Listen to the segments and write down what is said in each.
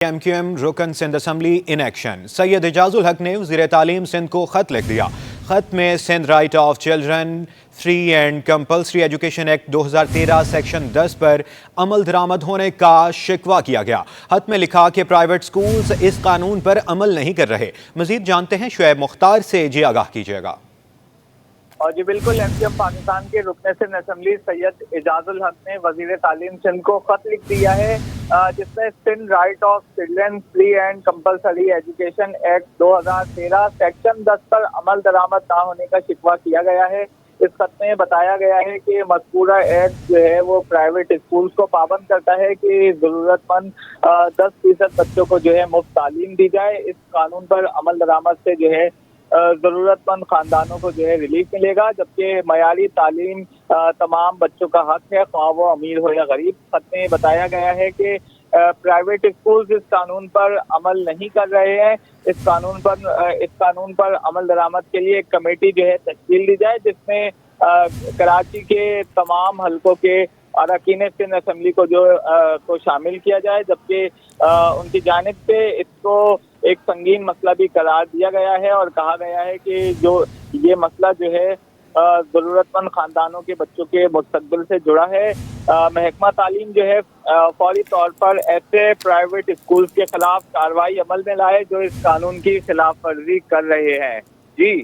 MQM رکن Sindh assembly in action سید اعجاز الحق نے وزیر تعلیم سندھ کو خط لکھ دیا۔ خط میں Sindh right of children free and compulsory education act 2013 section 10 پر عمل درآمد ہونے کا شکوہ کیا گیا۔ خط میں لکھا کہ پرائیویٹ سکولز اس قانون پر عمل نہیں کر رہے۔ مزید جانتے ہیں شعیب مختار سے، جی آگاہ کیجیے گا۔ جی بالکل، MQM پاکستان کے رکن سندھ اسمبلی سید اعجاز الحق نے وزیر تعلیم سندھ کو خط لکھ دیا ہے، جس میں Sindh right of children free and compulsory education act 2013 section 10 پر عمل درآمد نہ ہونے کا شکوہ کیا گیا ہے۔ اس خط میں بتایا گیا ہے کہ مذکورہ ایکٹ جو ہے وہ پرائیویٹ اسکولز کو پابند کرتا ہے کہ ضرورت مند 10% بچوں کو جو ہے مفت تعلیم دی جائے۔ اس قانون پر عمل درآمد سے جو ہے ضرورت مند خاندانوں کو جو ہے ریلیف ملے گا، جبکہ معیاری تعلیم تمام بچوں کا حق ہے، خواہ وہ امیر ہو یا غریب۔ خط میں بتایا گیا ہے کہ پرائیویٹ اسکولز اس قانون پر عمل نہیں کر رہے ہیں۔ اس قانون پر عمل درآمد کے لیے ایک کمیٹی جو ہے تشکیل دی جائے، جس میں کراچی کے تمام حلقوں کے اراکین سندھ اسمبلی کو شامل کیا جائے، جبکہ ان کی جانب سے اس کو ایک سنگین مسئلہ بھی قرار دیا گیا ہے اور کہا گیا ہے کہ جو یہ مسئلہ جو ہے ضرورت مند خاندانوں کے بچوں کے مستقبل سے جڑا ہے۔ محکمہ تعلیم جو ہے فوری طور پر ایسے پرائیویٹ اسکولز کے خلاف کارروائی عمل میں لائے جو اس قانون کی خلاف ورزی کر رہے ہیں۔ جی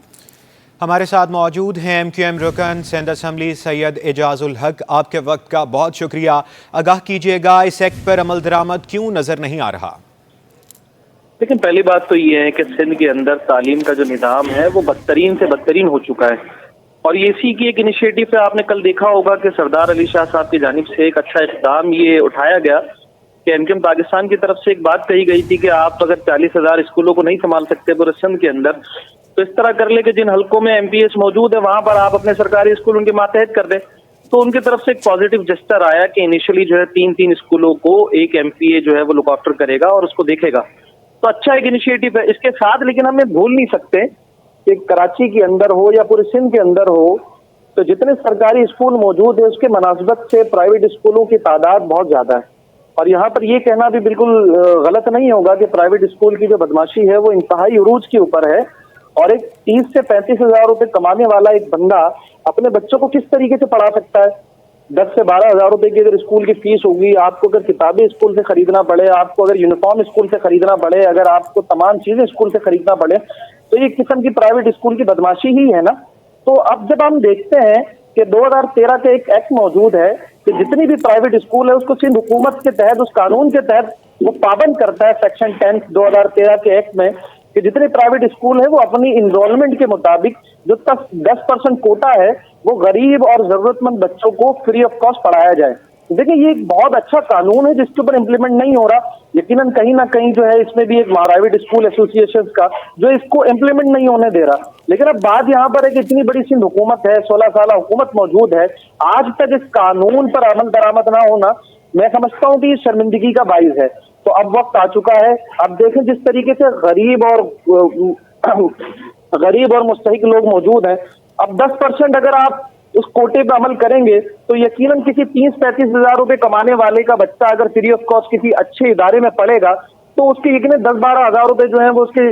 ہمارے ساتھ موجود ہیں MQM رکن سندھ اسمبلی سید اعجاز الحق، آپ کے وقت کا بہت شکریہ۔ آگاہ کیجیے گا، اس ایکٹ پر عمل درآمد کیوں نظر نہیں آ رہا؟ لیکن پہلی بات تو یہ ہے کہ سندھ کے اندر تعلیم کا جو نظام ہے وہ بدترین سے بدترین ہو چکا ہے، اور یہ اسی کی ایک انیشیٹو ہے۔ آپ نے کل دیکھا ہوگا کہ سردار علی شاہ صاحب کی جانب سے ایک اچھا اقدام یہ اٹھایا گیا کہ MQM پاکستان کی طرف سے ایک بات کہی گئی تھی کہ آپ اگر 40,000 اسکولوں کو نہیں سنبھال سکتے پورے سندھ کے اندر، تو اس طرح کر لے کہ جن حلقوں میں MPS موجود ہے وہاں پر آپ اپنے سرکاری اسکول ان کے ماتحت کر دیں۔ تو ان کی طرف سے ایک پازیٹیو جسچر آیا کہ انیشلی جو ہے 3 اسکولوں کو ایک MPA جو ہے وہ لک آفٹر کرے گا اور اس کو دیکھے گا۔ تو اچھا ایک انیشیٹو ہے اس کے ساتھ، لیکن ہم یہ بھول نہیں سکتے کہ کراچی کے اندر ہو یا پورے سندھ کے اندر ہو تو جتنے سرکاری اسکول موجود ہیں اس کے مناسبت سے پرائیویٹ اسکولوں کی تعداد بہت زیادہ ہے، اور یہاں پر یہ کہنا بھی بالکل غلط نہیں ہوگا کہ پرائیویٹ اسکول کی جو بدماشی ہے وہ انتہائی عروج کے اوپر ہے، اور ایک 30 سے 35 ہزار روپے کمانے والا ایک بندہ اپنے بچوں کو کس طریقے سے پڑھا سکتا ہے؟ 10 سے 12 ہزار روپے کی اگر اسکول کی فیس ہوگی، آپ کو اگر کتابیں اسکول سے خریدنا پڑے، آپ کو اگر یونیفارم اسکول سے خریدنا پڑے، اگر آپ کو تمام چیزیں اسکول سے خریدنا پڑے، تو یہ قسم کی پرائیویٹ اسکول کی بدماشی ہی ہے نا۔ تو اب جب ہم دیکھتے ہیں کہ 2013 کا ایک ایکٹ موجود ہے کہ جتنی بھی پرائیویٹ اسکول ہے اس کو سندھ حکومت کے تحت، اس قانون کے تحت وہ پابند کرتا ہے سیکشن 10 2013 کے ایکٹ میں کہ جتنے پرائیویٹ اسکول ہیں وہ اپنی انرولمنٹ کے مطابق جو 10% کوٹا ہے وہ غریب اور ضرورت مند بچوں کو فری آف کاسٹ پڑھایا جائے۔ دیکھیں یہ ایک بہت اچھا قانون ہے جس کے اوپر امپلیمنٹ نہیں ہو رہا، یقیناً کہیں نہ کہیں جو ہے اس میں بھی ایک پرائیویٹ اسکول ایسوسی ایشن کا جو اس کو امپلیمنٹ نہیں ہونے دے رہا۔ لیکن اب بات یہاں پر ہے کہ اتنی بڑی سندھ حکومت ہے، 16 سالہ حکومت موجود ہے، آج تک اس قانون پر عمل درآمد نہ ہونا میں سمجھتا ہوں کہ یہ شرمندگی کا باعث ہے۔ تو اب وقت آ چکا ہے، اب دیکھیں جس طریقے سے غریب اور مستحق لوگ موجود ہیں، اب 10% اگر آپ اس کوٹے پہ عمل کریں گے تو یقیناً کسی 30-35 ہزار روپے کمانے والے کا بچہ اگر فری آف کاسٹ کسی اچھے ادارے میں پڑھے گا تو اس کے یقیناً 10-12 ہزار روپے جو ہیں وہ اس کے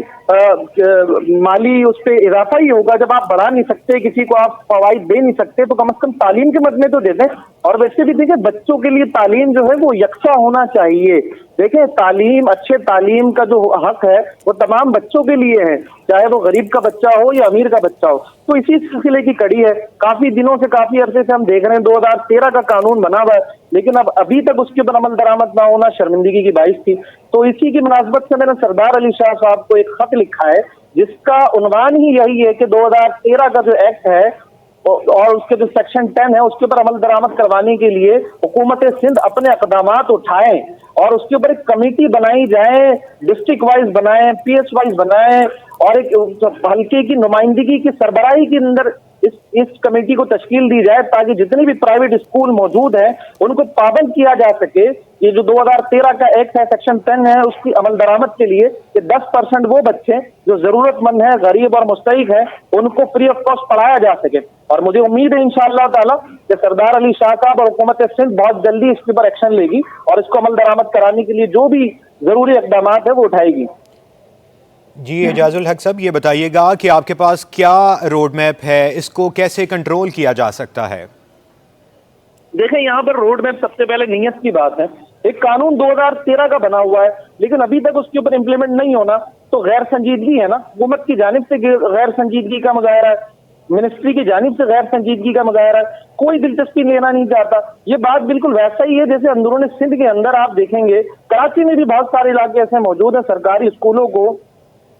مالی اس پہ اضافہ ہی ہوگا۔ جب آپ بڑھا نہیں سکتے، کسی کو آپ فوائد دے نہیں سکتے، تو کم از کم تعلیم کے مد میں تو دے دیں۔ اور ویسے بھی دیکھیں بچوں کے لیے تعلیم جو ہے وہ یکساں ہونا چاہیے۔ دیکھیں تعلیم، اچھے تعلیم کا جو حق ہے وہ تمام بچوں کے لیے ہے، چاہے وہ غریب کا بچہ ہو یا امیر کا بچہ ہو۔ تو اسی سلسلے کی کڑی ہے، کافی دنوں سے، کافی عرصے سے ہم دیکھ رہے ہیں 2013 کا قانون بنا ہوا ہے، لیکن اب ابھی تک اس کے اوپر عمل درآمد نہ ہونا شرمندگی کی باعث تھی۔ تو اسی کی مناسبت سے میں نے سردار علی شاہ صاحب کو ایک خط لکھا ہے جس کا عنوان ہی یہی ہے کہ 2013 کا جو ایکٹ ہے اور اس کے جو سیکشن 10 ہے اس کے اوپر عمل درآمد کروانے کے لیے حکومت سندھ اپنے اقدامات اٹھائیں، اور اس کے اوپر ایک کمیٹی بنائی جائے، ڈسٹرکٹ وائز بنائیں، PS وائز بنائیں، اور ایک حلقے کی نمائندگی کی سربراہی کے اندر اس کمیٹی کو تشکیل دی جائے تاکہ جتنے بھی پرائیویٹ اسکول موجود ہیں ان کو پابند کیا جا سکے۔ یہ جو 2013 کا ایکٹ ہے سیکشن 10 ہے اس کی عمل درآمد کے لیے کہ 10% وہ بچے جو ضرورت مند ہیں، غریب اور مستحق ہیں، ان کو فری آف کاسٹ پڑھایا جا سکے۔ اور مجھے امید ہے انشاءاللہ تعالی کہ سردار علی شاہ صاحب اور حکومت سندھ بہت جلدی اس کے اوپر ایکشن لے گی اور اس کو عمل درآمد کرانے کے لیے جو بھی ضروری اقدامات ہے وہ اٹھائے گی۔ جی اعجاز الحق صاحب، یہ بتائیے گا کہ آپ کے پاس کیا روڈ میپ ہے، اس کو کیسے کنٹرول کیا جا سکتا ہے؟ دیکھیں یہاں پر روڈ میپ سب سے پہلے نیت کی بات ہے۔ ایک قانون 2013 کا بنا ہوا ہے لیکن ابھی تک اس کے اوپر امپلیمنٹ نہیں ہونا تو غیر سنجیدگی ہے نا، حکومت کی جانب سے غیر سنجیدگی کا مظاہرہ ہے، منسٹری کی جانب سے غیر سنجیدگی کا مظاہرہ ہے، کوئی دلچسپی لینا نہیں چاہتا۔ یہ بات بالکل ویسا ہی ہے جیسے اندرون سندھ کے اندر آپ دیکھیں گے، کراچی میں بھی بہت سارے علاقے ایسے موجود ہیں، سرکاری اسکولوں کو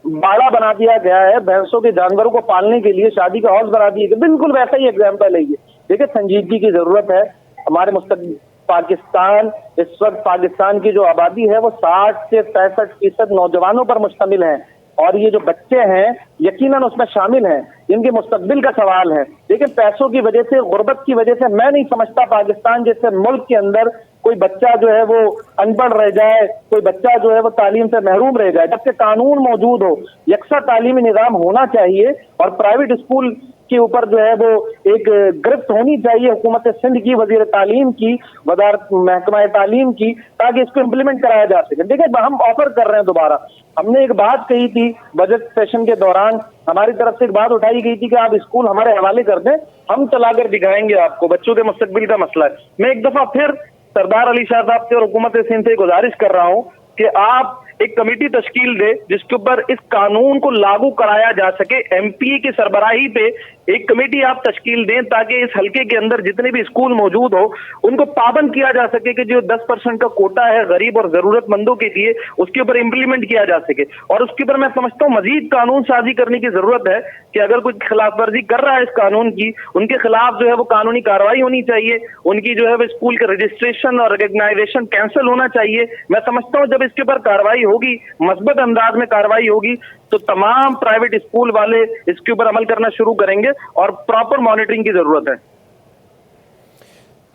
باڑا بنا دیا گیا ہے، بھینسوں کے جانوروں کو پالنے کے لیے شادی کا ہاؤس بنا دیا گیا، بالکل ویسا ہی ایگزامپل ہے یہ۔ دیکھیں سنجیدگی کی ضرورت ہے۔ ہمارے مستقبل پاکستان، اس وقت پاکستان کی جو آبادی ہے وہ 60 سے 65% نوجوانوں پر مشتمل ہے، اور یہ جو بچے ہیں یقیناً اس میں شامل ہیں، ان کے مستقبل کا سوال ہے۔ لیکن پیسوں کی وجہ سے، غربت کی وجہ سے میں نہیں سمجھتا پاکستان جیسے ملک کے اندر کوئی بچہ جو ہے وہ ان پڑھ رہ جائے، کوئی بچہ جو ہے وہ تعلیم سے محروم رہ جائے۔ جبکہ قانون موجود ہو، یکساں تعلیمی نظام ہونا چاہیے، اور پرائیویٹ اسکول کے اوپر جو ہے وہ ایک گرفت ہونی چاہیے حکومت سندھ کی، وزیر تعلیم کی، وزارت محکمہ تعلیم کی، تاکہ اس کو امپلیمنٹ کرایا جا سکے۔ دیکھیں ہم آفر کر رہے ہیں دوبارہ، ہم نے ایک بات کہی تھی بجٹ سیشن کے دوران، ہماری طرف سے ایک بات اٹھائی گئی تھی کہ آپ اسکول ہمارے حوالے کر دیں، ہم چلا کر دکھائیں گے آپ کو، بچوں کے مستقبل کا مسئلہ ہے۔ میں ایک دفعہ پھر سردار علی شاہ صاحب سے اور حکومت سندھ سے گزارش کر رہا ہوں کہ آپ ایک کمیٹی تشکیل دے جس کے اوپر اس قانون کو لاگو کرایا جا سکے۔ ایم پی اے کی سربراہی پہ ایک کمیٹی آپ تشکیل دیں تاکہ اس حلقے کے اندر جتنے بھی اسکول موجود ہو ان کو پابند کیا جا سکے کہ جو 10% کا کوٹا ہے غریب اور ضرورت مندوں کے لیے اس کے اوپر امپلیمنٹ کیا جا سکے۔ اور اس کے اوپر میں سمجھتا ہوں مزید قانون سازی کرنے کی ضرورت ہے کہ اگر کوئی خلاف ورزی کر رہا ہے اس قانون کی، ان کے خلاف جو ہے وہ قانونی کارروائی ہونی چاہیے، ان کی جو ہے وہ اسکول کے رجسٹریشن اور ریکگنائزیشن کینسل ہونا چاہیے۔ میں سمجھتا ہوں جب اس کے اوپر کارروائی ہوگی، مثبت انداز میں کارروائی ہوگی، تو تمام پرائیویٹ اسکول والے اس کے اوپر عمل کرنا شروع کریں گے، اور پراپر مانیٹرنگ کی ضرورت ہے۔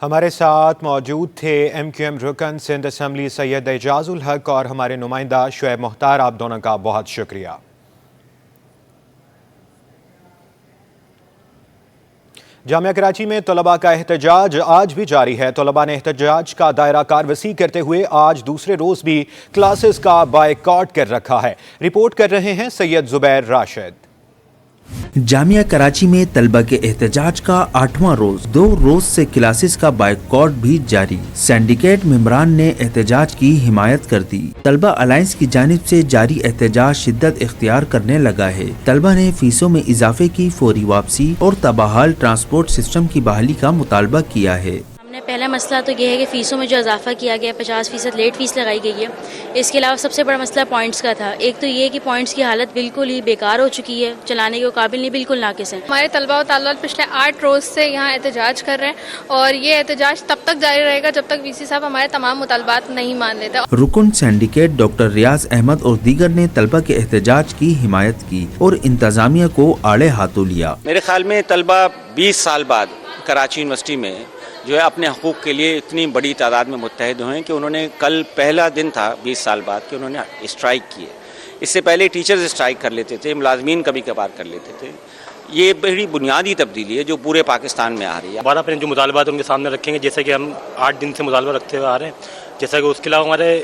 ہمارے ساتھ موجود تھے ایم کیو ایم رکن سندھ اسمبلی سید اعجاز الحق اور ہمارے نمائندہ شعیب مختار، آپ دونوں کا بہت شکریہ۔ جامعہ کراچی میں طلباء کا احتجاج آج بھی جاری ہے۔ طلباء نے احتجاج کا دائرہ کار وسیع کرتے ہوئے آج دوسرے روز بھی کلاسز کا بائیکاٹ کر رکھا ہے۔ رپورٹ کر رہے ہیں سید زبیر راشد۔ جامعہ کراچی میں طلبہ کے احتجاج کا 8واں روز، 2 روز سے کلاسز کا بائیکاٹ بھی جاری۔ سینڈیکیٹ ممبران نے احتجاج کی حمایت کر دی۔ طلبہ الائنس کی جانب سے جاری احتجاج شدت اختیار کرنے لگا ہے۔ طلبہ نے فیسوں میں اضافے کی فوری واپسی اور تابحال ٹرانسپورٹ سسٹم کی بحالی کا مطالبہ کیا ہے۔ پہلا مسئلہ تو یہ ہے کہ فیسوں میں جو اضافہ کیا گیا 50% لیٹ فیس لگائی گئی ہے۔ اس کے علاوہ سب سے بڑا مسئلہ پوائنٹس کا تھا۔ ایک تو یہ کہ پوائنٹس کی حالت بالکل ہی بیکار ہو چکی ہے، چلانے کے قابل نہیں، بالکل ناقص ہیں۔ ہمارے طلباء و طالبات پچھلے 8 روز سے یہاں احتجاج کر رہے ہیں، اور یہ احتجاج تب تک جاری رہے گا جب تک وی سی صاحب ہمارے تمام مطالبات نہیں مان لیتے۔ رکن سینڈیکیٹ ڈاکٹر ریاض احمد اور دیگر نے طلبہ کے احتجاج کی حمایت کی اور انتظامیہ کو آڑے ہاتھوں لیا۔ میرے خیال میں طلبہ 20 سال بعد کراچی یونیورسٹی میں جو ہے اپنے حقوق کے لیے اتنی بڑی تعداد میں متحد ہوئے کہ انہوں نے کل پہلا دن تھا 20 سال بعد کہ انہوں نے اسٹرائک کی ہے۔ اس سے پہلے ٹیچرز اسٹرائک کر لیتے تھے، ملازمین کبھی کبھار کر لیتے تھے۔ یہ بڑی بنیادی تبدیلی ہے جو پورے پاکستان میں آ رہی ہے۔ ہمارا اپنے جو مطالبات ان کے سامنے رکھیں گے، جیسے کہ ہم 8 دن سے مطالبہ رکھتے ہوئے آ رہے ہیں، جیسا کہ اس کے علاوہ ہمارے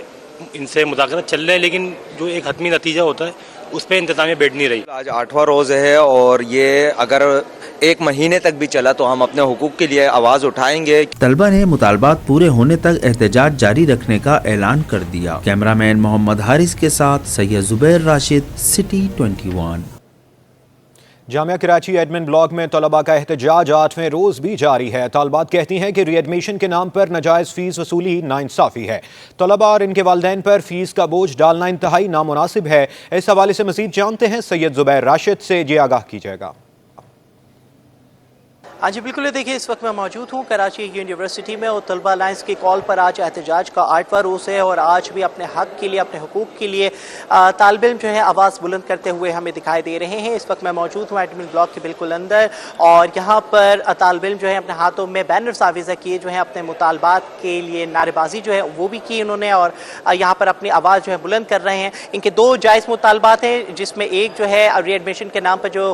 ان سے مذاکرات چل رہے ہیں، لیکن جو ایک حتمی نتیجہ ہوتا ہے اس پہ انتظامیہ بیٹھ نہیں رہی۔ آج 8واں روز ہے اور یہ اگر 1 مہینے تک بھی چلا تو ہم اپنے حقوق کے لیے آواز اٹھائیں گے۔ طلبہ نے مطالبات پورے ہونے تک احتجاج جاری رکھنے کا اعلان کر دیا۔ کیمرہ مین محمد حارث کے ساتھ سید زبیر راشد، سٹی 21۔ جامعہ کراچی ایڈمن بلاک میں طلباء کا احتجاج 8ویں روز بھی جاری ہے۔ طالبات کہتی ہیں کہ ری ایڈمیشن کے نام پر ناجائز فیس وصولی ناانصافی ہے۔ طلباء اور ان کے والدین پر فیس کا بوجھ ڈالنا انتہائی نامناسب ہے۔ اس حوالے سے مزید جانتے ہیں سید زبیر راشد سے، جی آگاہ کیجیے گا۔ ہاں جی بالکل، دیکھیے اس وقت میں موجود ہوں کراچی یونیورسٹی میں، اور طلبہ الائنس کی کال پر آج احتجاج کا 8واں روز ہے، اور آج بھی اپنے حق کے لیے، اپنے حقوق کے لیے طالب علم جو ہے آواز بلند کرتے ہوئے ہمیں دکھائی دے رہے ہیں۔ اس وقت میں موجود ہوں ایڈمن بلاک کے بالکل اندر، اور یہاں پر طالب علم جو ہے اپنے ہاتھوں میں بینرز آویزہ کیے جو ہیں، اپنے مطالبات کے لیے نعرے بازی جو ہے وہ بھی کی انہوں نے، اور یہاں پر اپنی آواز جو ہے بلند کر رہے ہیں۔ ان کے 2 جائز مطالبات ہیں، جس میں ایک جو ہے ری ایڈمیشن کے نام پر جو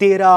13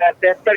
73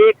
1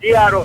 GRO।